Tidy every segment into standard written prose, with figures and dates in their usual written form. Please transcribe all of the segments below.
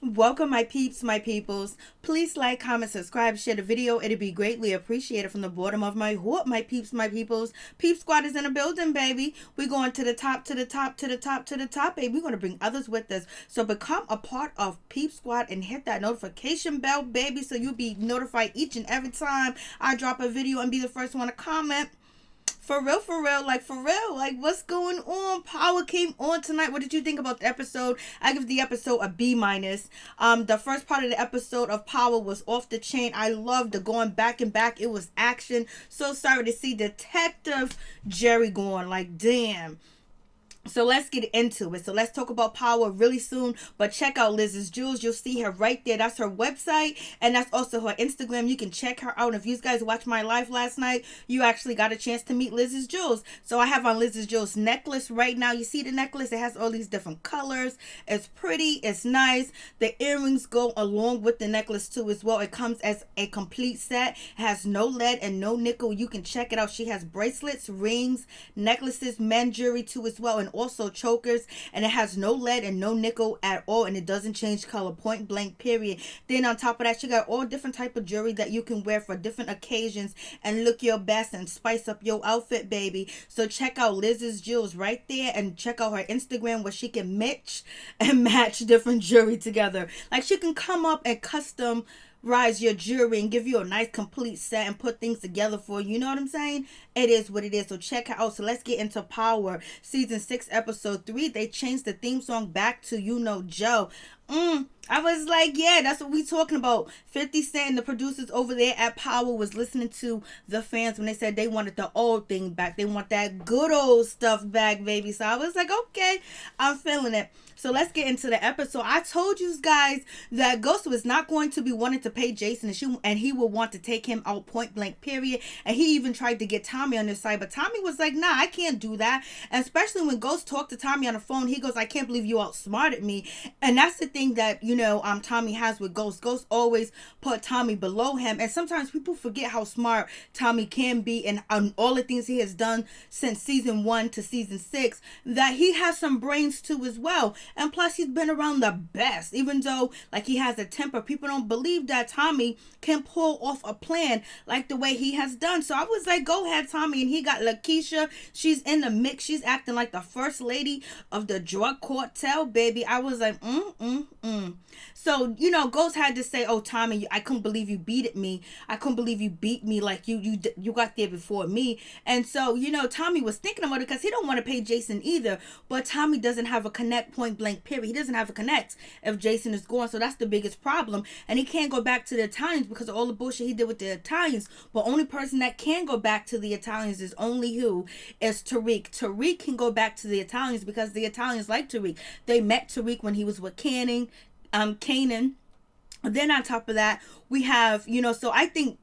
Welcome, my peeps, my peoples. Please like, comment, subscribe, share the video. It'd be greatly appreciated from the bottom of my heart, my peeps, my peoples. Peep Squad is in the building, baby. We're going to the top, to the top, to the top, to the top, baby. We're going to bring others with us. So become a part of Peep Squad and hit that notification bell, baby, so you'll be notified each and every time I drop a video and be the first one to comment. For real, like what's going on? Power came on tonight. What did you think about the episode? I give the episode a B minus. The first part of the episode of Power was off the chain. I loved the going back and back. It was action. So sorry to see Detective Jerry going. Like, damn. So let's get into it. So let's talk about Power really soon. But check out Liz's Jewels. You'll see her right there. That's her website. And that's also her Instagram. You can check her out. If you guys watched my live last night, you actually got a chance to meet Liz's Jewels. So I have on Liz's Jewels necklace right now. You see the necklace? It has all these different colors. It's pretty. It's nice. The earrings go along with the necklace too as well. It comes as a complete set. It has no lead and no nickel. You can check it out. She has bracelets, rings, necklaces, men jewelry too as well. And also chokers, and it has no lead and no nickel at all, and it doesn't change color, point blank, period. Then on top of that, you got all different type of jewelry that you can wear for different occasions and look your best and spice up your outfit, baby. So check out Liz's Jewels right there, and check out her Instagram where she can mix and match different jewelry together. Like, she can come up and custom rise your jewelry and give you a nice complete set and put things together for you. You know what I'm saying? It is what it is. So check it out. So let's get into Power season 6 episode 3. They changed the theme song back to You Know Joe. I was like, yeah, that's what we talking about. 50 Cent and the producers over there at Power was listening to the fans when they said they wanted the old thing back. They want that good old stuff back, baby. So I was like, okay, I'm feeling it. So let's get into the episode. I told you guys that Ghost was not going to be wanting to pay Jason, and he would want to take him out point blank, period. And he even tried to get Tommy on his side, but Tommy was like, nah, I can't do that. And especially when Ghost talked to Tommy on the phone, he goes, I can't believe you outsmarted me. And that's the thing that, Tommy has with Ghost. Ghost always put Tommy below him. And sometimes people forget how smart Tommy can be, and all the things he has done since season 1 to season 6, that he has some brains too as well. And plus, he's been around the best. Even though, like, he has a temper, people don't believe that Tommy can pull off a plan like the way he has done. So I was like, go ahead, Tommy. And he got Lakeisha. She's in the mix. She's acting like the first lady of the drug cartel, baby. I was like, So, Ghost had to say, oh, Tommy, I couldn't believe you beat me. I couldn't believe you beat me like you got there before me. And so, Tommy was thinking about it because he don't want to pay Jason either. But Tommy doesn't have a connect, point blank, period. He doesn't have a connect if Jason is gone. So that's the biggest problem. And he can't go back to the Italians because of all the bullshit he did with the Italians. But only person that can go back to the Italians is only who? Is Tariq. Tariq can go back to the Italians because the Italians like Tariq. They met Tariq when he was with Kanan. Then on top of that, we have, so I think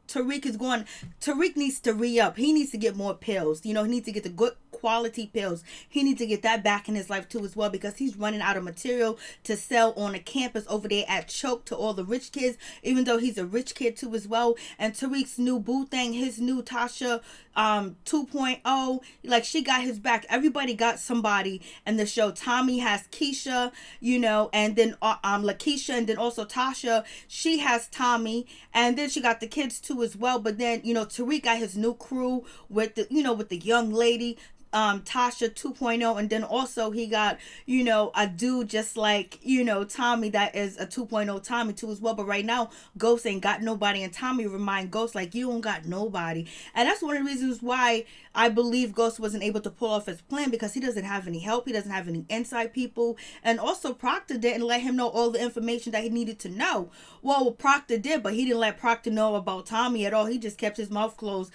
Tariq needs to re-up. He needs to get more pills. He needs to get the good quality pills. He needs to get that back in his life too as well, because he's running out of material to sell on a campus over there at Choke to all the rich kids, even though he's a rich kid too as well. And Tariq's new boo thing, his new Tasha 2.0, like, she got his back. Everybody got somebody in the show. Tommy has Keisha, and then Lakeisha, and then also Tasha, she has Tommy, and then she got the kids too as well. But then Tariq got his new crew with the young lady, Tasha 2.0, and then also he got a dude just like Tommy that is a 2.0 Tommy too as well. But right now Ghost ain't got nobody, and Tommy remind Ghost like, you don't got nobody. And that's one of the reasons why I believe Ghost wasn't able to pull off his plan, because he doesn't have any help, he doesn't have any inside people. And also Proctor didn't let him know all the information that he needed to know. Well, Proctor did, but he didn't let Proctor know about Tommy at all. He just kept his mouth closed.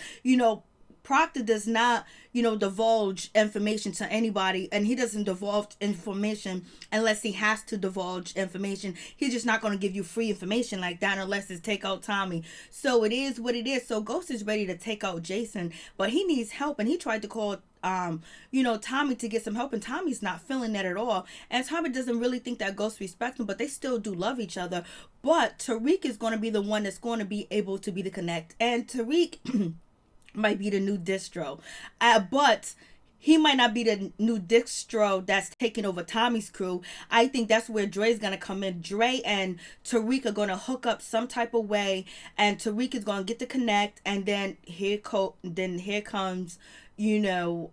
Proctor does not, divulge information to anybody, and he doesn't divulge information unless he has to divulge information. He's just not going to give you free information like that unless it's take out Tommy. So it is what it is. So Ghost is ready to take out Jason, but he needs help, and he tried to call Tommy to get some help, and Tommy's not feeling that at all. And Tommy doesn't really think that Ghost respects him, but they still do love each other. But Tariq is going to be the one that's going to be able to be the connect, and Tariq might be the new distro, but he might not be the new distro that's taking over Tommy's crew. I think that's where Dre's gonna come in. Dre and Tariq are gonna hook up some type of way, and Tariq is gonna get the connect, and then here comes, you know,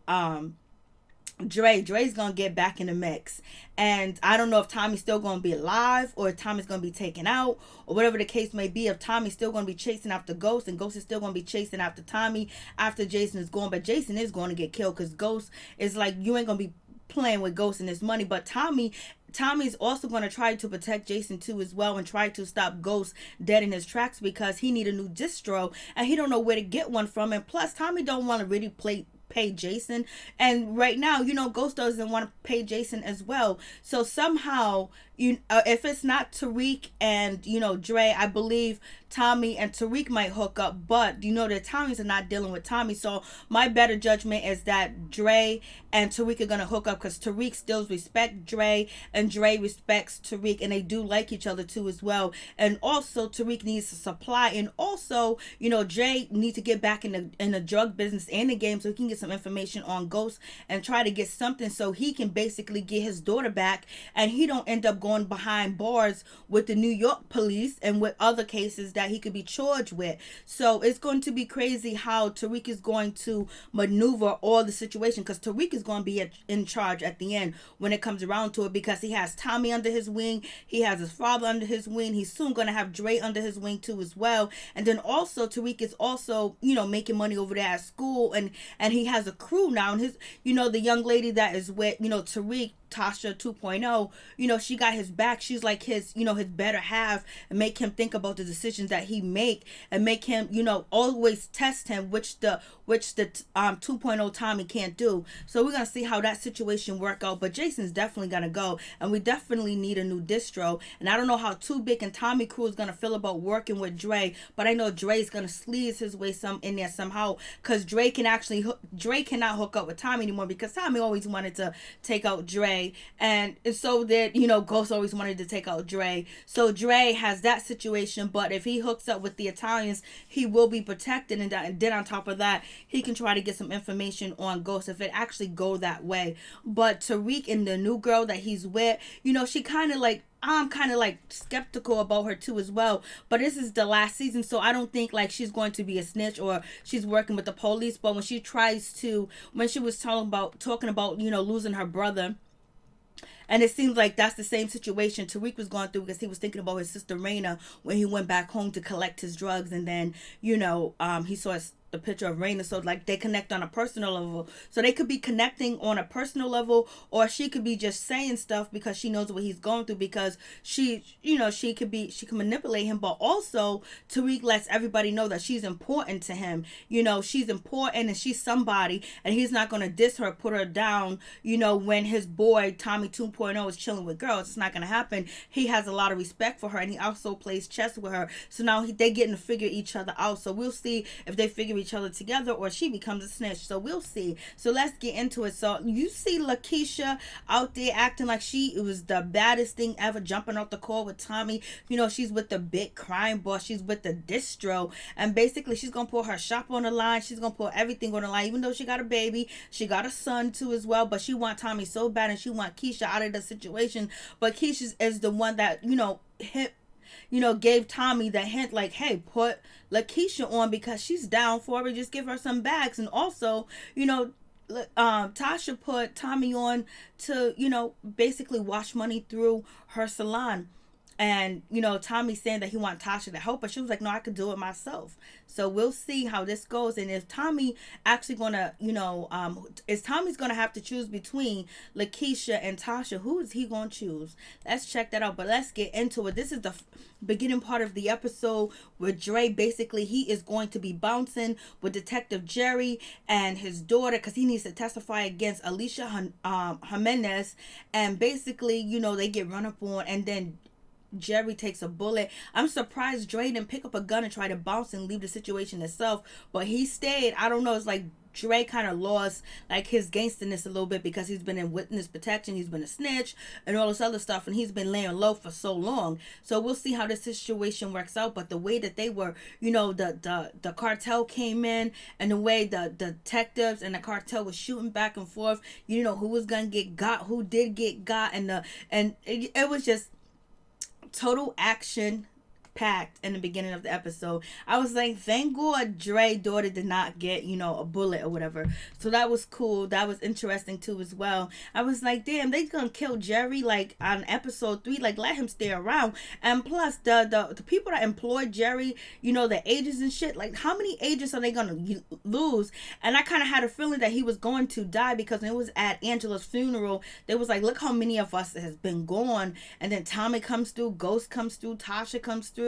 Dre's gonna get back in the mix. And I don't know if Tommy's still gonna be alive, or if Tommy's gonna be taken out, or whatever the case may be. If Tommy's still gonna be chasing after Ghost, and Ghost is still gonna be chasing after Tommy after Jason is gone. But Jason is going to get killed, because Ghost is like, you ain't gonna be playing with Ghost and his money. But Tommy's also going to try to protect Jason too as well, and try to stop Ghost dead in his tracks, because he need a new distro and he don't know where to get one from. And plus, Tommy don't want to really pay Jason, and right now, you know, Ghost doesn't want to pay Jason as well. So somehow, if it's not Tariq and, you know, Dre, I believe Tommy and Tariq might hook up, but you know that Tommy's are not dealing with Tommy. So my better judgment is that Dre and Tariq are gonna hook up, because Tariq still respects Dre and Dre respects Tariq, and they do like each other too as well. And also Tariq needs to supply, and also, you know, Dre needs to get back in the drug business and the game, so he can get some information on Ghost and try to get something so he can basically get his daughter back, and he don't end up going behind bars with the New York police and with other cases that he could be charged with. So it's going to be crazy how Tariq is going to maneuver all the situation, because Tariq is going to be in charge at the end when it comes around to it, because he has Tommy under his wing, he has his father under his wing, he's soon going to have Dre under his wing too as well. And then also Tariq is also, you know, making money over there at school, and he has a crew now, and his, you know, the young lady that is with, you know, Tariq, Tasha 2.0, you know, she got his back. She's like his, you know, his better half, and make him think about the decisions that he make, and make him, you know, always test him, which the 2.0 Tommy can't do. So we're gonna see how that situation work out. But Jason's definitely gonna go, and we definitely need a new distro. And I don't know how Too Big and Tommy crew is gonna feel about working with Dre, but I know Dre's gonna sleaze his way in there somehow, because Dre cannot hook up with Tommy anymore, because Tommy always wanted to take out Dre. And so that, you know, Ghost always wanted to take out Dre. So Dre has that situation, but if he hooks up with the Italians, he will be protected. And then on top of that, he can try to get some information on Ghost if it actually go that way. But Tariq and the new girl that he's with, you know, she kind of like, I'm kind of like skeptical about her too as well. But this is the last season, so I don't think like she's going to be a snitch or she's working with the police. But when she was talking about, you know, losing her brother, and it seems like that's the same situation Tariq was going through, because he was thinking about his sister Raina when he went back home to collect his drugs. And then, you know, he saw the picture of Raina. So like they connect on a personal level. So they could be connecting on a personal level, or she could be just saying stuff because she knows what he's going through, because she can manipulate him. But also Tariq lets everybody know that she's important to him. You know, she's important and she's somebody, and he's not going to diss her, put her down, you know, when his boy Tommy 2.0 is chilling with girls. It's not going to happen. He has a lot of respect for her, and he also plays chess with her. So now they getting to figure each other out. So we'll see if they figure each other together, or she becomes a snitch. So we'll see. So let's get into it. So you see Lakeisha out there acting like it was the baddest thing ever, jumping off the car with Tommy. You know, she's with the big crime boss, she's with the distro, and basically she's gonna put her shop on the line, she's gonna put everything on the line. Even though she got a baby, she got a son too as well, but she want Tommy so bad, and she want Keisha out of the situation. But Keisha is the one that, you know, gave Tommy the hint, like, hey, put Lakeisha on, because she's down for it. Just give her some bags. And also, you know, Tasha put Tommy on to, you know, basically wash money through her salon. And, you know, Tommy's saying that he wants Tasha to help her. She was like, no, I could do it myself. So we'll see how this goes. And if Tommy actually going to, you know, Tommy's going to have to choose between Lakeisha and Tasha, who is he going to choose? Let's check that out. But let's get into it. This is the beginning part of the episode where Dre, basically, he is going to be bouncing with Detective Jerry and his daughter, because he needs to testify against Alicia Jimenez. And basically, you know, they get run up on, and then Jerry takes a bullet. I'm surprised Dre didn't pick up a gun and try to bounce and leave the situation itself, but he stayed. I don't know, it's like Dre kind of lost like his gangsterness a little bit because he's been in witness protection, he's been a snitch and all this other stuff, and he's been laying low for so long. So we'll see how this situation works out. But the way that they were, the cartel came in, and the way the detectives and the cartel was shooting back and forth, who was gonna get got, who did get got, and it was just total action packed in the beginning of the episode. I was like, thank God Dre's daughter did not get, a bullet or whatever. So that was cool. That was interesting too as well. I was like, damn, they gonna kill Jerry like on episode 3. Like, let him stay around. And plus the people that employed Jerry, the agents and shit, like how many agents are they gonna lose? And I kind of had a feeling that he was going to die, because when it was at Angela's funeral, they was like, look how many of us has been gone. And then Tommy comes through, Ghost comes through, Tasha comes through,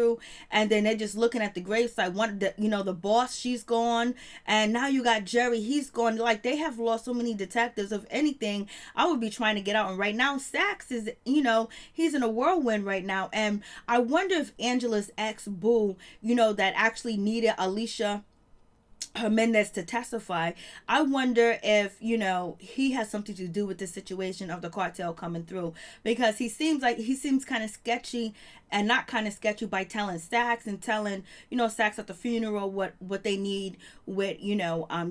and then they're just looking at the gravesite. One, the boss, she's gone, and now you got Jerry, he's gone. Like, they have lost so many detectives. If anything, I would be trying to get out. And right now, Saxe is, he's in a whirlwind right now. And I wonder if Angela's ex-boo, that actually needed Alicia Menendez to testify, I wonder if he has something to do with the situation of the cartel coming through, because he seems kind of sketchy, and not kind of sketchy by telling Saxe and telling Saxe at the funeral what they need with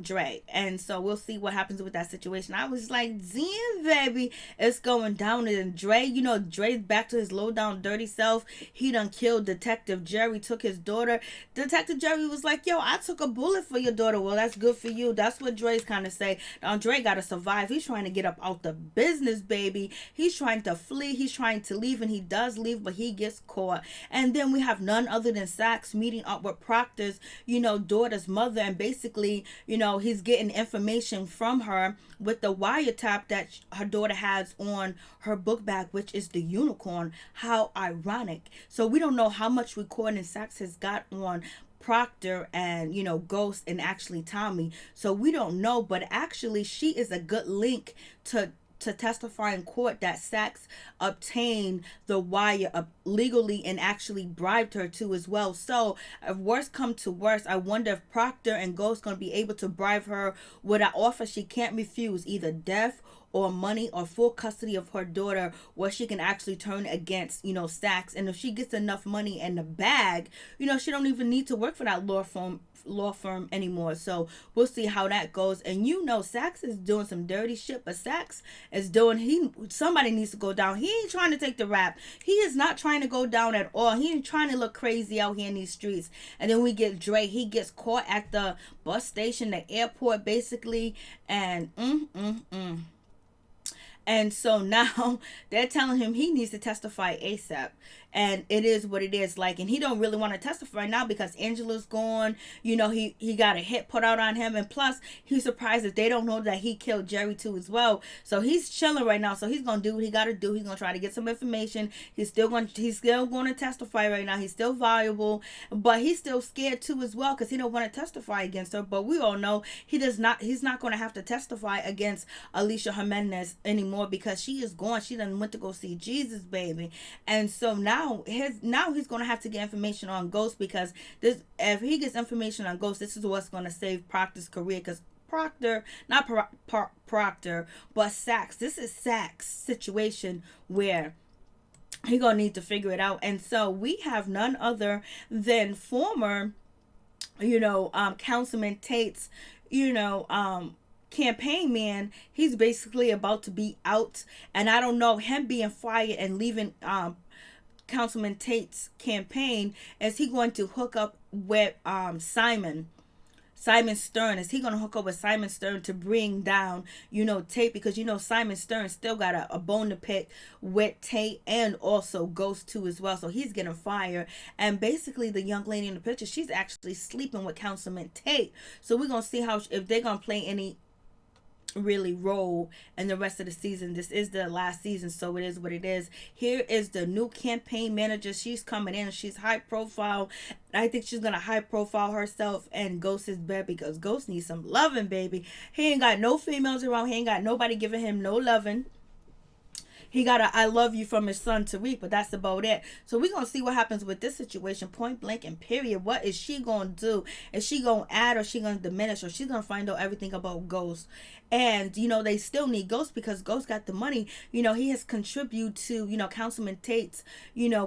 Dre. And so we'll see what happens with that situation. I was like, damn baby, it's going down. And Dre, Dre's back to his low down dirty self. He done killed Detective Jerry, took his daughter. Detective Jerry was like, yo, I took a bullet for your daughter. Well, that's good for you. That's what Dre's kind of say. Now Dre gotta survive. He's trying to get up out the business, baby. He's trying to flee. He's trying to leave, and he does leave, but he gets caught. And then we have none other than Saxe meeting up with Proctor's daughter's mother, and basically he's getting information from her with the wiretap that her daughter has on her book bag, which is the unicorn. How ironic. So we don't know how much recording Saxe has got on Proctor and Ghost and actually Tommy. So we don't know, but actually she is a good link to testify in court that Saxe obtained the wire legally and actually bribed her to as well. So if worse come to worse, I wonder if Proctor and Ghost going to be able to bribe her with an offer she can't refuse, either death or money or full custody of her daughter, where she can actually turn against Saxe. And if she gets enough money in the bag, she don't even need to work for that law firm anymore. So we'll see how that goes. And Saxe is doing some dirty shit, but Saxe is doing, somebody needs to go down. He ain't trying to take the rap. He is not trying to go down at all. He ain't trying to look crazy out here in these streets. And then we get Dre. He gets caught at the bus station, the airport basically, and and so now they're telling him he needs to testify ASAP. And it is what it is. Like, and he don't really want to testify now because Angela's gone. He got a hit put out on him. And plus, he's surprised that they don't know that he killed Jerry too as well. So he's chilling right now. So he's going to do what he got to do. He's going to try to get some information. He's still going to testify right now. He's still valuable. But he's still scared too as well, because he don't want to testify against her. But we all know he's not going to have to testify against Alicia Jimenez anymore, because she is gone. She done went to go see Jesus, baby. And so now he's going to have to get information on Ghost, because if he gets information on Ghost, this is what's going to save Proctor's career. Because Proctor, not Proctor, but Saxe. This is Saxe's situation where he gonna need to figure it out. And so we have none other than former, Councilman Tate's, campaign man. He's basically about to be out, and I don't know, him being fired and leaving Councilman Tate's campaign, is he going to hook up with Simon Stern? Is he going to hook up with Simon Stern to bring down, Tate? Because, Simon Stern still got a bone to pick with Tate and also Ghost too as well. So he's getting fired. And basically the young lady in the picture, she's actually sleeping with Councilman Tate. So we're going to see if they're going to play any really role in the rest of the season. This is the last season, so it is what it is. Here is the new campaign manager. She's coming in. She's high profile. I think she's gonna high profile herself and Ghost's bed, because Ghost needs some loving, baby. He ain't got no females around. He ain't got nobody giving him no loving. He got a I love you from his son Tariq, but that's about it. So we're gonna see what happens with this situation, point blank and period. What is she gonna do? Is she gonna add, or she gonna diminish, or she's gonna find out everything about Ghost? And they still need Ghost because Ghost got the money. He has contributed to Councilman Tate's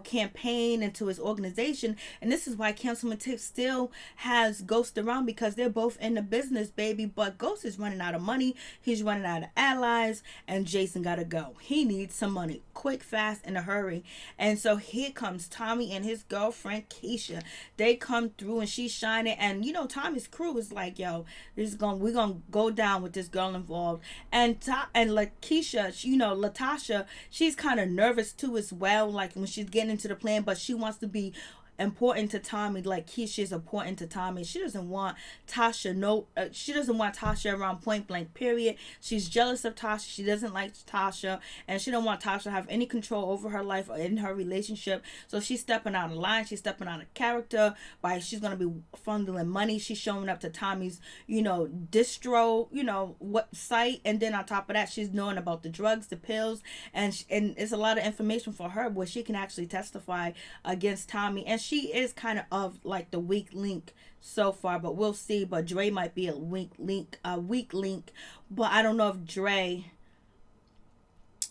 campaign and to his organization, and this is why Councilman Tate still has Ghost around, because they're both in the business, baby. But Ghost is running out of money. He's running out of allies, and Jason gotta go. He needs some money quick, fast, in a hurry. And so here comes Tommy and his girlfriend Keisha. They come through and she's shining, and Tommy's crew is like, yo, we're gonna go down with this girl involved. And Keisha, Latasha, she's kind of nervous too as well, like when she's getting into the plan, but she wants to be important to Tommy, like Keisha is important to Tommy. She doesn't want she doesn't want Tasha around, point blank period. She's jealous of Tasha. She doesn't like Tasha, and she don't want Tasha to have any control over her life or in her relationship. So she's stepping out of line. She's stepping out of character by she's gonna be funneling money. She's showing up to Tommy's distro what site, and then on top of that, she's knowing about the drugs, the pills, and it's a lot of information for her where she can actually testify against Tommy. And she is kind of like the weak link so far, but we'll see. But Dre might be a weak link, but I don't know if Dre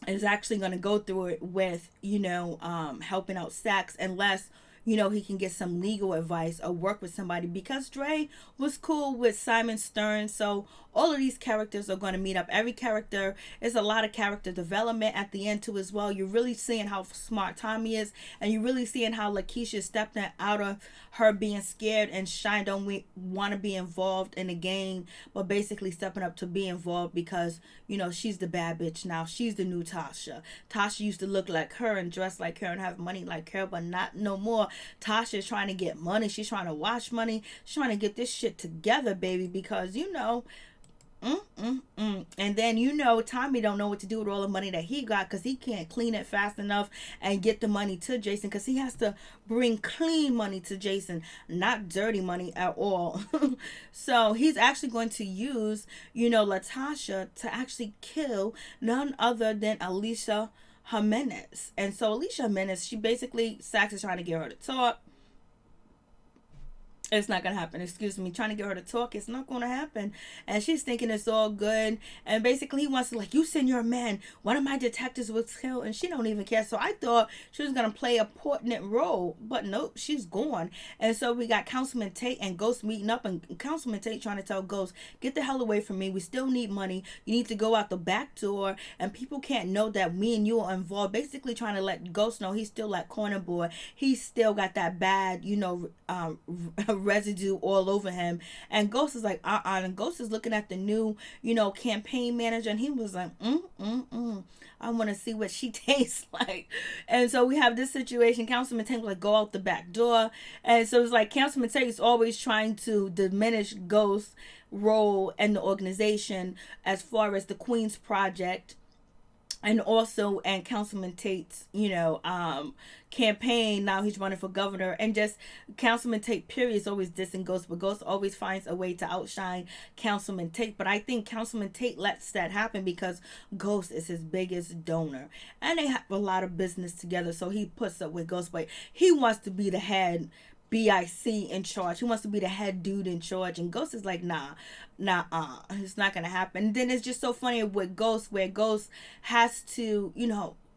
is actually going to go through it with helping out Sax, unless he can get some legal advice or work with somebody, because Dre was cool with Simon Stern. So all of these characters are going to meet up. Every character is a lot of character development at the end too as well. You're really seeing how smart Tommy is, and you're really seeing how Lakeisha stepped out of her being scared and shy, don't want to be involved in the game, but basically stepping up to be involved because she's the bad bitch now. She's the new Tasha. Tasha used to look like her and dress like her and have money like her, but not no more. Tasha is trying to get money. She's trying to wash money. She's trying to get this shit together, baby, because and then Tommy don't know what to do with all the money that he got, because he can't clean it fast enough and get the money to Jason, because he has to bring clean money to Jason, not dirty money at all. So he's actually going to use Latasha to actually kill none other than Alicia Jimenez. And so Alicia Jimenez, she basically, Sax is trying to get her to talk. It's not gonna happen. Excuse me. Trying to get her to talk. It's not gonna happen. And she's thinking it's all good. And basically he wants to, like, you send your man. One of my detectives was killed, and she don't even care. So I thought she was gonna play a pertinent role, but nope, she's gone. And so we got Councilman Tate and Ghost meeting up, and Councilman Tate trying to tell Ghost, get the hell away from me. We still need money. You need to go out the back door, and people can't know that me and you are involved. Basically trying to let Ghost know he's still like corner boy. He's still got that bad, residue all over him. And Ghost is like, and Ghost is looking at the new, campaign manager, and he was like, I want to see what she tastes like. And so we have this situation. Councilman Tate was like, go out the back door. And so it's like Councilman Tate is always trying to diminish Ghost's role in the organization as far as the Queen's Project, and also and Councilman Tate's campaign. Now he's running for governor, and just Councilman Tate period is always dissing Ghost, but Ghost always finds a way to outshine Councilman Tate. But I think Councilman Tate lets that happen because Ghost is his biggest donor, and they have a lot of business together, so he puts up with Ghost, but he wants to be the head BIC in charge. He wants to be the head dude in charge, and Ghost is like, it's not gonna happen. And then it's just so funny with Ghost, where Ghost has to,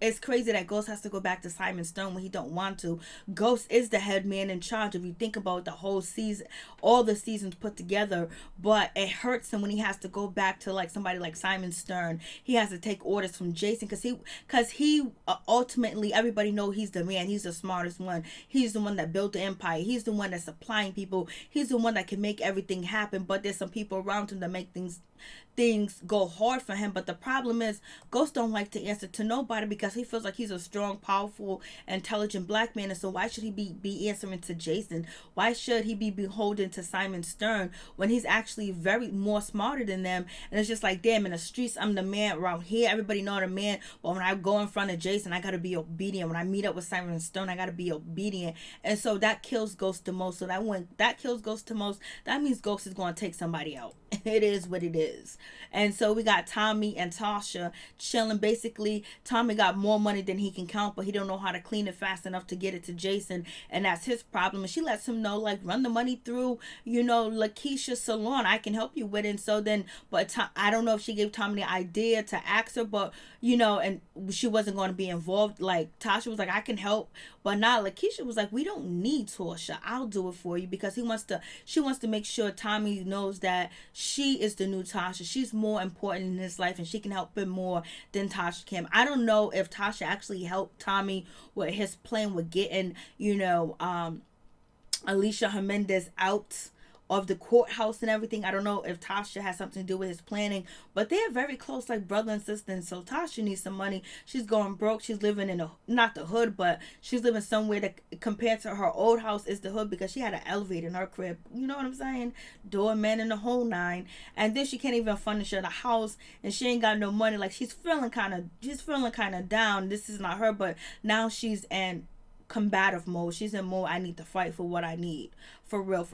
it's crazy that Ghost has to go back to Simon Stone when he don't want to. Ghost is the head man in charge if you think about the whole season, all the seasons put together. But it hurts him when he has to go back to like somebody like Simon Stern. He has to take orders from Jason because he ultimately, everybody know he's the man. He's the smartest one. He's the one that built the empire. He's the one that's supplying people. He's the one that can make everything happen. But there's some people around him that make things go hard for him. But the problem is Ghost don't like to answer to nobody because he feels like he's a strong, powerful, intelligent black man. And so why should he be answering to Jason? Why should he be beholden to Simon Stern when he's actually very more smarter than them? And it's just like, damn, in the streets I'm the man. Around here everybody know I'm the man, but when I go in front of Jason I gotta be obedient. When I meet up with Simon Stern I gotta be obedient. And so that kills Ghost the most. So that when that kills Ghost the most, that means Ghost is going to take somebody out. It is what it is. is. And so we got Tommy and Tasha chilling. Basically, Tommy got more money than he can count, but he don't know how to clean it fast enough to get it to Jason, and that's his problem. And she lets him know, like, run the money through, Lakeisha's salon. I can help you with it. And so then, but I don't know if she gave Tommy the idea to ask her, but and she wasn't going to be involved. Like, Tasha was like, I can help, but not Lakeisha was like, we don't need Tasha. I'll do it for you, because she wants to make sure Tommy knows that she is the new Tasha. She's more important in his life, and she can help him more than Tasha can. I don't know if Tasha actually helped Tommy with his plan with getting, Alicia Jimenez out of the courthouse and everything. I don't know if Tasha has something to do with his planning, but they're very close, like brother and sister. And so Tasha needs some money. She's going broke. She's living in not the hood, but she's living somewhere that compared to her old house is the hood, because she had an elevator in her crib. You know what I'm saying? Doorman and the whole nine. And then she can't even furnish the house, and she ain't got no money. Like, she's feeling kind of down. This is not her, but now she's in combative mode. She's in mode, I need to fight for what I need. For real.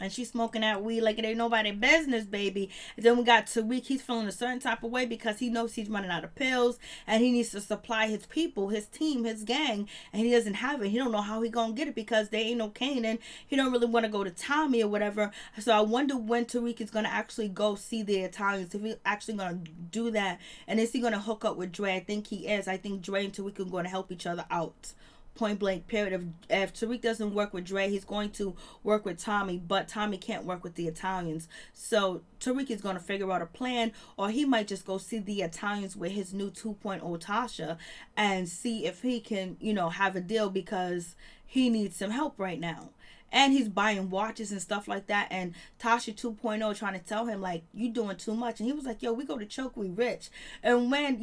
And she's smoking that weed like it ain't nobody business, baby. And then we got Tariq. He's feeling a certain type of way because he knows he's running out of pills, and he needs to supply his people, his team, his gang, and he doesn't have it. He don't know how he gonna get it because there ain't no cane, and he don't really want to go to Tommy or whatever. So I wonder when Tariq is gonna actually go see the Italians, if he's actually gonna do that, and is he gonna hook up with Dre? I think he is. I think Dre and Tariq are gonna help each other out. Point blank period. If Tariq doesn't work with Dre, he's going to work with Tommy, but Tommy can't work with the Italians. So Tariq is going to figure out a plan, or he might just go see the Italians with his new 2.0 Tasha and see if he can, have a deal, because he needs some help right now. And he's buying watches and stuff like that. And Tasha 2.0 trying to tell him, like, you doing too much. And he was like, yo, we go to choke, we rich. And when,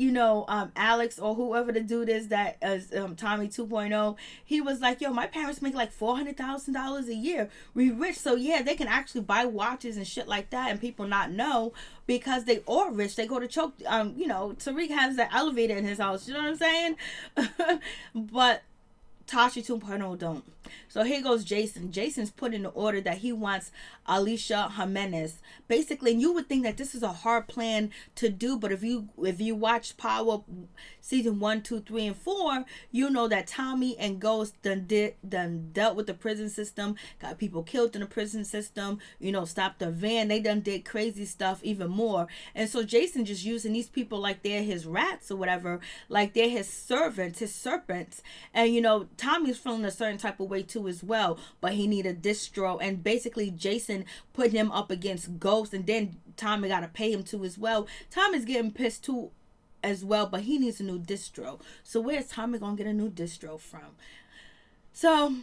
Alex or whoever the dude is that is Tommy 2.0, he was like, yo, my parents make like $400,000 a year. We rich. So, yeah, they can actually buy watches and shit like that, and people not know because they are rich. They go to choke. Tariq has the elevator in his house. You know what I'm saying? But Tasha 2.0 don't. So here goes Jason. Jason's put in the order that he wants Alicia Jimenez. Basically, and you would think that this is a hard plan to do, but if you watch Power season 1, 2, 3, and 4, you know that Tommy and Ghost done dealt with the prison system, got people killed in the prison system, stopped the van. They done did crazy stuff even more. And so Jason just using these people like they're his rats or whatever, like they're his servants, his serpents. And Tommy's feeling a certain type of way too as well, but he need a distro, and basically Jason put him up against Ghost, and then Tommy got to pay him too as well. Tommy's getting pissed too as well, but he needs a new distro. So where's Tommy gonna get a new distro from? So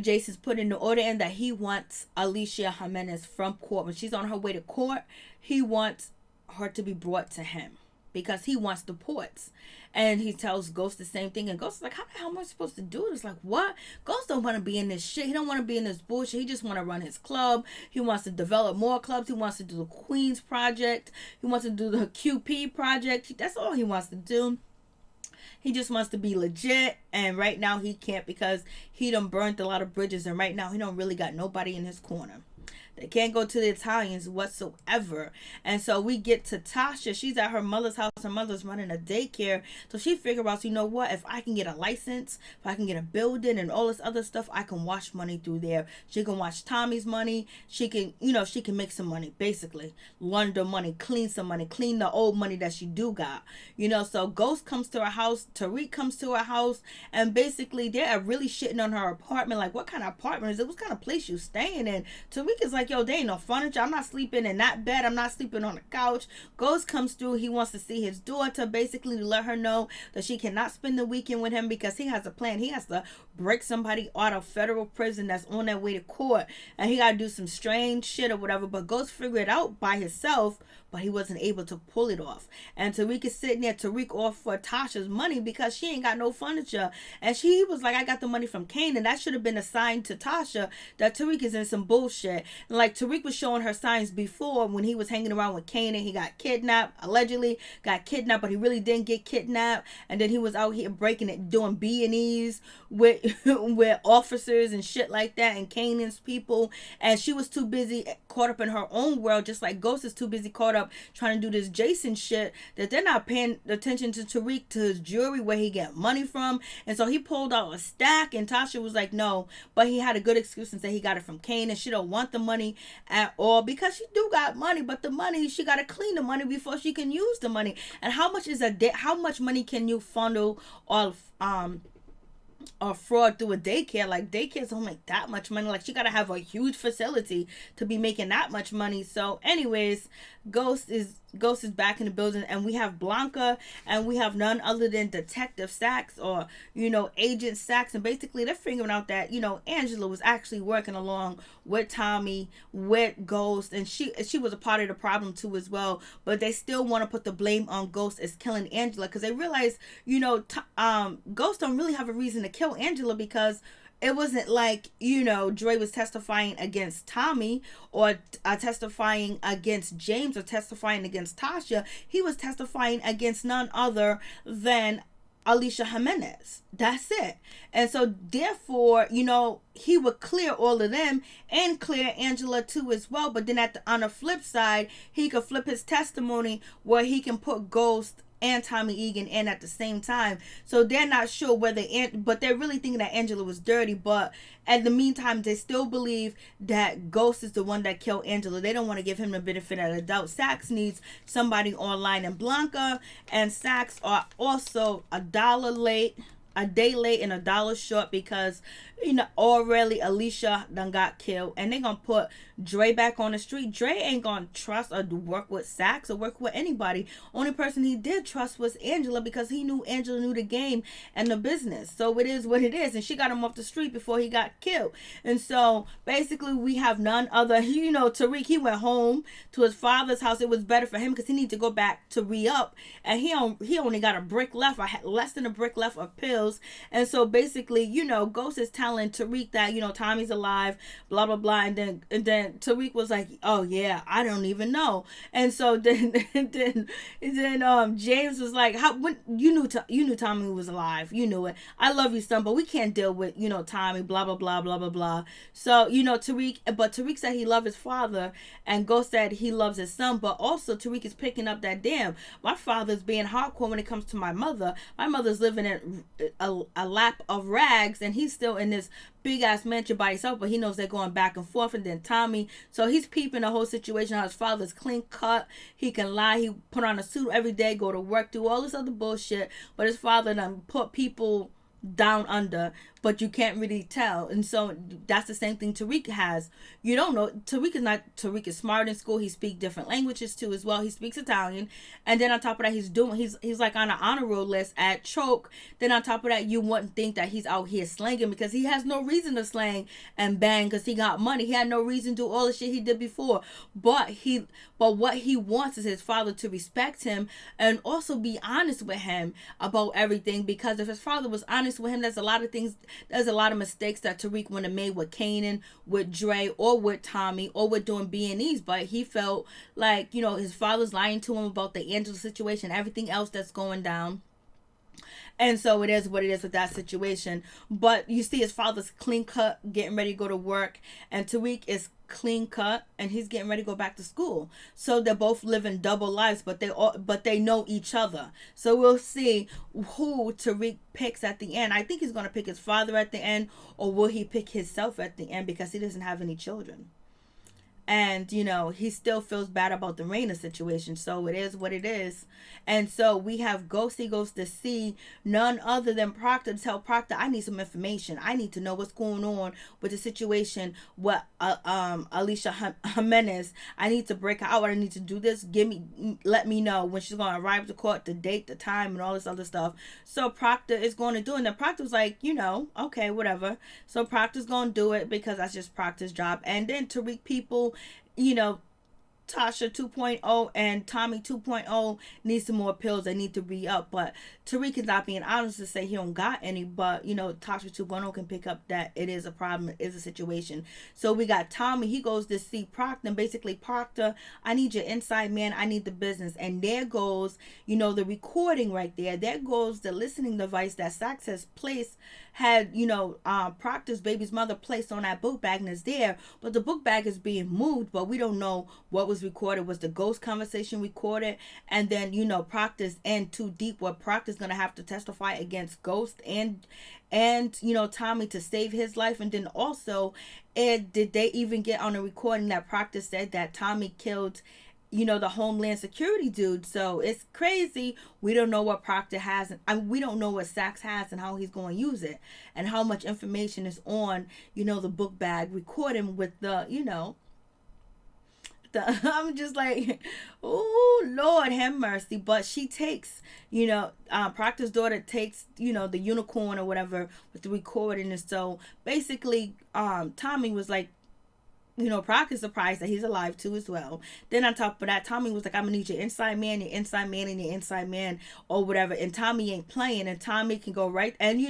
Jason's put in the order in that he wants Alicia Jimenez from court. When she's on her way to court, he wants her to be brought to him because he wants the ports. And he tells Ghost the same thing. And Ghost is like, how the hell am I supposed to do this? Like, what? Ghost don't want to be in this shit. He don't want to be in this bullshit. He just want to run his club. He wants to develop more clubs. He wants to do the Queens project. He wants to do the QP project. That's all he wants to do. He just wants to be legit. And right now he can't because he done burnt a lot of bridges. And right now he don't really got nobody in his corner. They can't go to the Italians whatsoever. And so we get to Tasha. She's at her mother's house. Her mother's running a daycare. So she figured out, what? If I can get a license, if I can get a building and all this other stuff, I can wash money through there. She can wash Tommy's money. She can, she can make some money, basically. Launder money, clean some money, clean the old money that she do got. So Ghost comes to her house. Tariq comes to her house. And basically, they're really shitting on her apartment. Like, what kind of apartment is it? What kind of place you staying in? Tariq is like, yo, there ain't no furniture. I'm not sleeping in that bed. I'm not sleeping on the couch. Ghost comes through. He wants to see his daughter, basically to let her know that she cannot spend the weekend with him because he has a plan. He has to break somebody out of federal prison that's on their way to court, and he got to do some strange shit or whatever. But Ghost figured it out by himself, but he wasn't able to pull it off. And Tariq is sitting there. Tariq offered Tasha's money because she ain't got no furniture, and she was like, I got the money from Kane, and that should have been a sign to Tasha that Tariq is in some bullshit. Like Tariq was showing her signs before when he was hanging around with Kanan. He got kidnapped, allegedly got kidnapped, but he really didn't get kidnapped. And then he was out here breaking it, doing B&Es with with officers and shit like that, and Kanan's people. And she was too busy, caught up in her own world, just like Ghost is too busy caught up trying to do this Jason shit, that they're not paying attention to Tariq, to his jewelry, where he get money from. And so he pulled out a stack, and Tasha was like, no, but he had a good excuse and said he got it from Kanan. She don't want the money at all, because she do got money, but the money, she got to clean the money before she can use the money. And how much is how much money can you funnel or fraud through a daycare? Like, daycares don't make that much money. Like, she gotta have a huge facility to be making that much money. So anyways, Ghost is back in the building, and we have Blanca, and we have none other than Detective Sachs, or Agent Sachs. And basically they're figuring out that Angela was actually working along with Tommy, with Ghost, and she was a part of the problem too as well. But they still want to put the blame on Ghost as killing Angela, because they realize Ghost don't really have a reason to kill Angela, because it wasn't like, Dre was testifying against Tommy, or testifying against James, or testifying against Tasha. He was testifying against none other than Alicia Jimenez. That's it. And so therefore, he would clear all of them and clear Angela too as well. But then on the flip side, he could flip his testimony where he can put Ghost and Tommy Egan in at the same time. So they're not sure whether, but they're really thinking that Angela was dirty. But in the meantime, they still believe that Ghost is the one that killed Angela. They don't want to give him the benefit of the doubt. Sachs needs somebody online, and Blanca and Sachs are also a day late and $1 short, because already Alicia done got killed, and they gonna put Dre back on the street. Dre ain't gonna trust or work with Sachs or work with anybody. Only person he did trust was Angela, because he knew Angela knew the game and the business. So it is what it is, and she got him off the street before he got killed. And so basically we have none other, Tariq, he went home to his father's house. It was better for him because he needed to go back to re-up, and he only got a brick left, or less than a brick left of pills. And so basically, Ghost is telling Tariq that, Tommy's alive, blah, blah, blah. And then Tariq was like, oh yeah, I don't even know. And so then James was like, when you knew Tommy was alive. You knew it. I love you, son, but we can't deal with, Tommy, blah, blah, blah, blah, blah, blah. So, Tariq said he loved his father, and Ghost said he loves his son. But also Tariq is picking up that, damn, my father's being hardcore when it comes to my mother. My mother's living in a lap of rags, and he's still in this big ass mansion by himself, but he knows they're going back and forth. And then Tommy, so he's peeping the whole situation, how his father's clean cut, he can lie, he put on a suit every day, go to work, do all this other bullshit, but his father done put people down under, but you can't really tell. And so that's the same thing Tariq has. You don't know. Tariq is smart in school. He speaks different languages too as well. He speaks Italian. And then on top of that, he's like on an honor roll list at Choke. Then on top of that, you wouldn't think that he's out here slanging, because he has no reason to slang and bang, because he got money. He had no reason to do all the shit he did before. But what he wants is his father to respect him and also be honest with him about everything, because if his father was honest with him, there's a lot of mistakes that Tariq would have made with Kanan, with Dre, or with Tommy, or with doing B&Es. But he felt like, his father's lying to him about the Angela situation, everything else that's going down. And so it is what it is with that situation. But you see his father's clean cut, getting ready to go to work, and Tariq is clean cut and he's getting ready to go back to school. So they're both living double lives, but they know each other. So we'll see who Tariq picks at the end. I think he's going to pick his father at the end, or will he pick himself at the end, because he doesn't have any children. And, he still feels bad about the Raina situation. So it is what it is. And so we have Ghost. He goes to see none other than Proctor, to tell Proctor, I need some information. I need to know what's going on with the situation with Alicia Jimenez. I need to break her out. I need to do this. Let me know when she's going to arrive to court, the date, the time, and all this other stuff. So Proctor is going to do it. And then Proctor's like, okay, whatever. So Proctor's going to do it, because that's just Proctor's job. And then Tariq people, Tasha 2.0 and Tommy 2.0 need some more pills. They need to be up. But Tariq is not being honest to say he don't got any. But, Tasha 2.0 can pick up that it is a problem, it is a situation. So we got Tommy. He goes to see Proctor. And basically, Proctor, I need your inside man. I need the business. And there goes, the recording right there. There goes the listening device that Sachs has placed, had, Proctor's baby's mother placed on that book bag, and is there. But the book bag is being moved. But we don't know what was recorded. Was the ghost conversation recorded? And then Proctor's in too deep where Proctor's gonna have to testify against Ghost and Tommy to save his life. And then also, did they even get on a recording that Proctor said that Tommy killed the Homeland Security dude? So it's crazy. We don't know what Proctor has, and we don't know what Sachs has and how he's going to use it, and how much information is on the book bag recording with the I'm just like, oh Lord have mercy. But she takes, Proctor's daughter takes, the unicorn or whatever with the recording. And so basically, Tommy was like, Proctor's surprised that he's alive too as well. Then on top of that, Tommy was like, I'm gonna need your inside man, your inside man, and your inside man, or whatever. And Tommy ain't playing, and Tommy can go right. And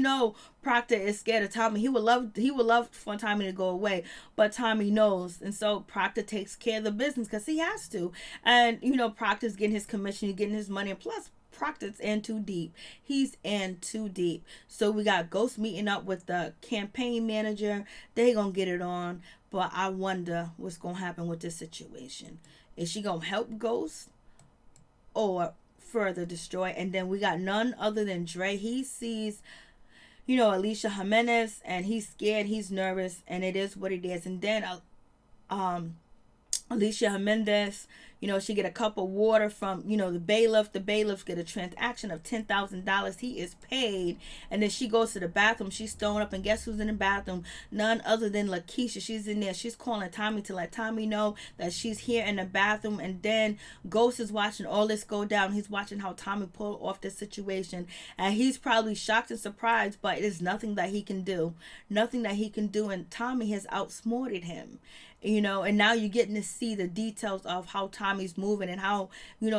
Proctor is scared of Tommy. He would love for Tommy to go away, but Tommy knows. And so Proctor takes care of the business because he has to. And Proctor's getting his commission, he's getting his money, and plus Proctor's in too deep. He's in too deep. So we got Ghost meeting up with the campaign manager. They gonna get it on. But I wonder what's going to happen with this situation. Is she going to help Ghost or further destroy? And then we got none other than Dre. He sees, Alicia Jimenez, and he's scared, he's nervous, and it is what it is. And then Alicia Jimenez, she get a cup of water from, the bailiff. The bailiffs get a transaction of $10,000. He is paid. And then she goes to the bathroom. She's thrown up. And guess who's in the bathroom? None other than Lakeisha. She's in there. She's calling Tommy to let Tommy know that she's here in the bathroom. And then Ghost is watching all this go down. He's watching how Tommy pull off this situation. And he's probably shocked and surprised, but there's nothing that he can do. Nothing that he can do. And Tommy has outsmarted him. And now you're getting to see the details of how Tommy's moving, and how,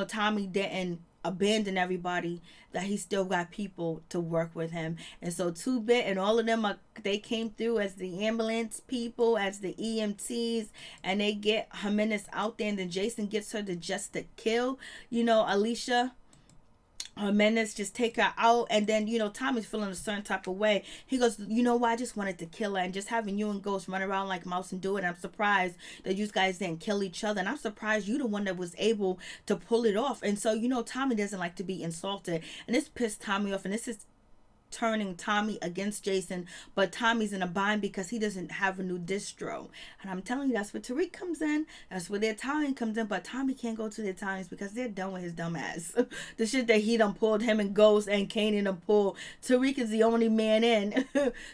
Tommy didn't abandon everybody, that he still got people to work with him. And so 2-Bit and all of them, they came through as the ambulance people, as the EMTs, and they get Jimenez out there, and then Jason gets her to just to kill, Alicia Jimenez, just take her out. And then Tommy's feeling a certain type of way. He goes, why, I just wanted to kill her, and just having you and Ghost run around like mouse and do it. I'm surprised that you guys didn't kill each other, and I'm surprised you the one that was able to pull it off. And so Tommy doesn't like to be insulted, and this pissed Tommy off, and this is turning Tommy against Jason. But Tommy's in a bind because he doesn't have a new distro. And I'm telling you, that's where Tariq comes in. That's where the Italian comes in. But Tommy can't go to the Italians because they're done with his dumb ass. The shit that he done pulled, him and Ghost and Kanan done pulled. Tariq is the only man in.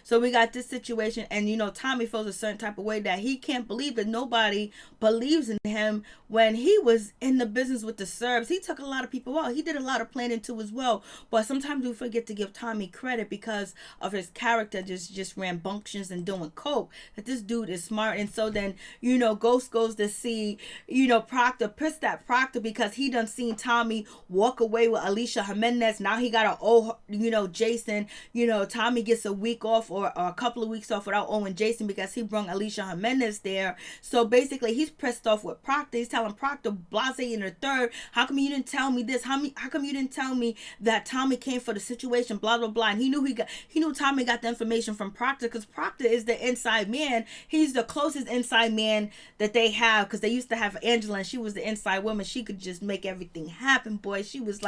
So we got this situation. And Tommy feels a certain type of way that he can't believe that nobody believes in him. When he was in the business with the Serbs, he took a lot of people out. He did a lot of planning too as well. But sometimes we forget to give Tommy credit because of his character, just rambunctious and doing coke. That this dude is smart. And so then Ghost goes to see Proctor, pissed at Proctor because he done seen Tommy walk away with Alicia Jimenez. Now he got to owe Jason. Tommy gets a week off or a couple of weeks off without owing Jason because he brought Alicia Jimenez there. So basically he's pissed off with Proctor. He's telling Proctor, blase in the third, how come you didn't tell me this? How come you didn't tell me that Tommy came for the situation, blah blah blah. And he knew Tommy got the information from Proctor, because Proctor is the inside man. He's the closest inside man that they have, because they used to have Angela, and she was the inside woman. She could just make everything happen, boy. She was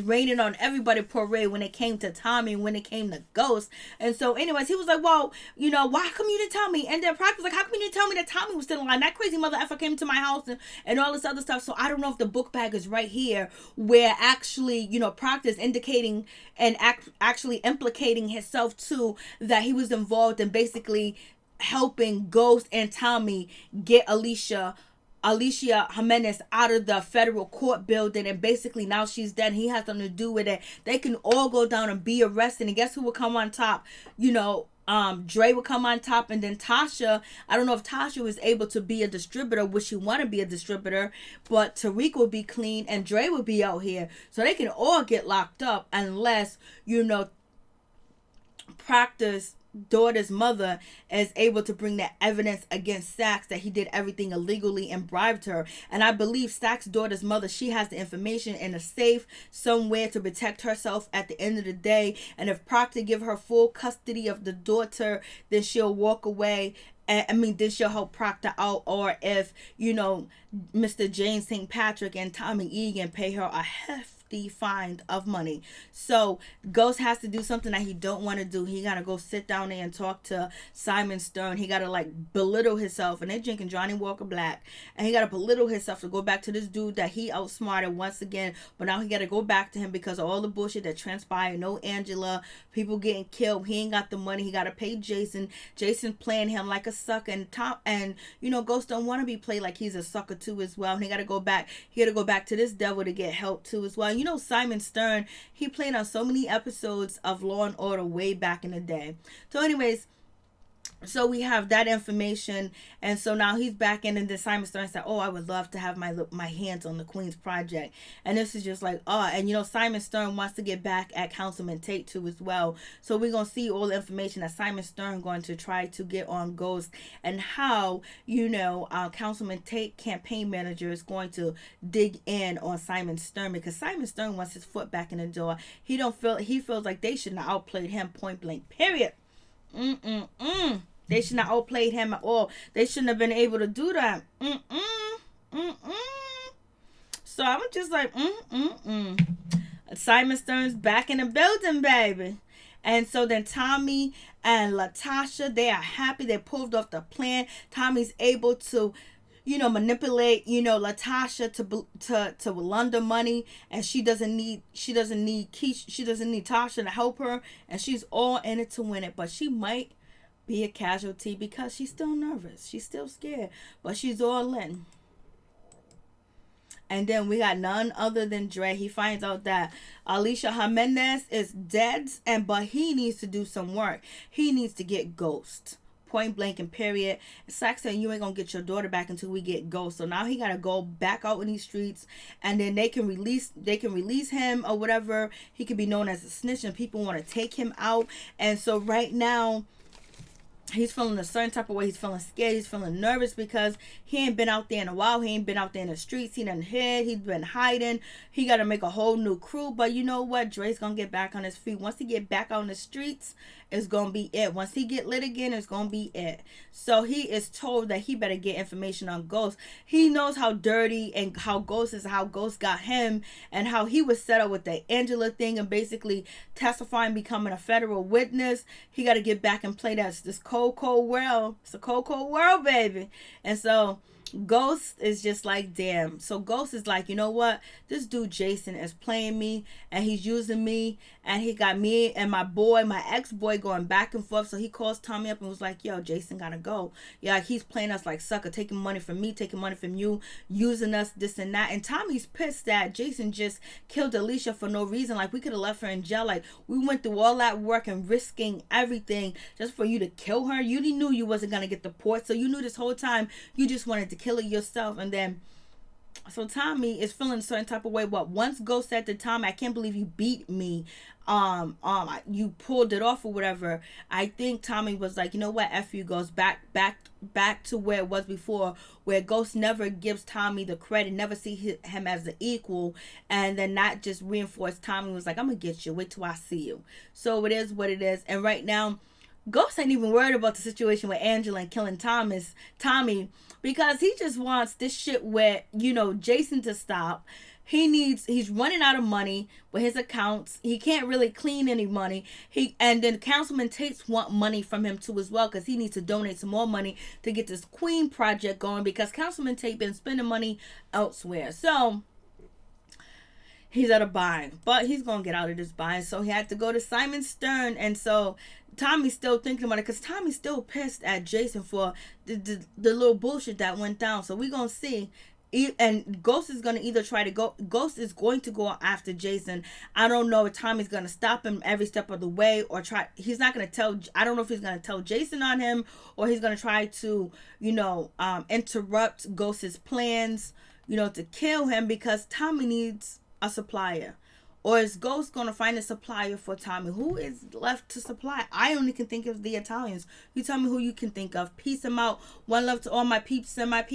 raining on everybody parade when it came to Tommy and when it came to Ghost. And so anyways, he was like, well, why come you didn't tell me? And then Proctor was like, how come you didn't tell me that Tommy was still alive? That crazy mother effer came to my house and all this other stuff. So I don't know if the book bag is right here where actually Proctor is indicating and actually implicating himself too, that he was involved in basically helping Ghost and Tommy get Alicia Jimenez out of the federal court building, and basically now she's dead. He has something to do with it. They can all go down and be arrested, and guess who will come on top? Dre would come on top, and then Tasha, I don't know if Tasha was able to be a distributor, would she want to be a distributor, but Tariq would be clean and Dre would be out here. So they can all get locked up unless, Proctor's daughter's mother is able to bring that evidence against Sachs that he did everything illegally and bribed her. And I believe Sachs' daughter's mother, she has the information in a safe somewhere to protect herself at the end of the day. And if Proctor give her full custody of the daughter, then she'll walk away. Then she'll help Proctor out. Or if, Mr. James St. Patrick and Tommy Egan pay her a hefty fine of money. So Ghost has to do something that he don't want to do. He gotta go sit down there and talk to Simon Stern. He gotta belittle himself, and they're drinking Johnny Walker Black, and he gotta belittle himself to go back to this dude that he outsmarted once again. But now he gotta go back to him because of all the bullshit that transpired. No Angela, people getting killed. He ain't got the money. He gotta pay Jason. Jason playing him like a sucker, and Ghost don't want to be played like he's a sucker too as well. And he gotta go back. He gotta go back to this devil to get help too as well. And Simon Stern, he played on so many episodes of Law and Order way back in the day. So anyways, so we have that information, and so now he's back in, and then Simon Stern said, I would love to have my hands on the Queen's Project. And this is just like, and Simon Stern wants to get back at Councilman Tate too as well. So we're going to see all the information that Simon Stern going to try to get on Ghost, and how, Councilman Tate campaign manager is going to dig in on Simon Stern, because Simon Stern wants his foot back in the door. He feels like they should have outplayed him point blank, period. They should not outplayed him at all. They shouldn't have been able to do that. So I'm just like, Simon Stern's back in the building, baby. And so then Tommy and Latasha, they are happy. They pulled off the plan. Tommy's able to, manipulate, Latasha to launder money, and she doesn't need Tasha to help her, and she's all in it to win it. But she might be a casualty because she's still nervous. She's still scared, but she's all in. And then we got none other than Dre. He finds out that Alicia Jimenez is dead, but he needs to do some work. He needs to get Ghost. Point blank and period. Sachs said, you ain't gonna get your daughter back until we get Ghost. So now he gotta go back out in these streets, and then they can release him or whatever. He could be known as a snitch, and people want to take him out. And so right now, he's feeling a certain type of way. He's feeling scared. He's feeling nervous because he ain't been out there in a while. He ain't been out there in the streets. He done hid. He's been hiding. He got to make a whole new crew. But you know what? Dre's going to get back on his feet. Once he get back on the streets, it's going to be it. Once he get lit again, it's going to be it. So he is told that he better get information on Ghost. He knows how dirty and how Ghost is, how Ghost got him, and how he was set up with the Angela thing and basically testifying, becoming a federal witness. He got to get back and play this cold world. It's a cold world, baby. And so Ghost is just like, damn. So Ghost is like, you know what? This dude Jason is playing me, and he's using me, and he got me and my ex-boy going back and forth. So he calls Tommy up and was like, yo, Jason gotta go. Yeah, he's playing us like sucker, taking money from me, taking money from you, using us, this and that. And Tommy's pissed that Jason just killed Alicia for no reason. Like, we could have left her in jail. Like, we went through all that work and risking everything just for you to kill her. You knew you wasn't gonna get the port, so you knew this whole time you just wanted to kill her yourself. And then so Tommy is feeling a certain type of way. But once Ghost said to Tommy, I can't believe you beat me, you pulled it off or whatever, I think Tommy was like, you know what, F you, goes back to where it was before, where Ghost never gives Tommy the credit, never see him as the equal, and then not just reinforce. Tommy was like, I'm gonna get you, wait till I see you. So it is what it is. And right now Ghost ain't even worried about the situation with Angela and killing Tommy, because he just wants this shit with, Jason to stop. He's running out of money with his accounts. He can't really clean any money. And then Councilman Tate's want money from him too as well, because he needs to donate some more money to get this Queen project going, because Councilman Tate been spending money elsewhere. So he's at a bind, but he's gonna get out of this bind. So he had to go to Simon Stern, and so Tommy's still thinking about it, because Tommy's still pissed at Jason for the little bullshit that went down. So we're gonna see and Ghost is gonna either try to go. Ghost is going to go after Jason. I don't know if Tommy's gonna stop him every step of the way, or try. He's not gonna tell. I don't know if he's gonna tell Jason on him, or he's gonna try to, interrupt Ghost's plans, to kill him, because Tommy needs a supplier. Or is Ghost going to find a supplier for Tommy? Who is left to supply? I only can think of the Italians. You tell me who you can think of. Peace them out. One love to all my peeps and my peeps.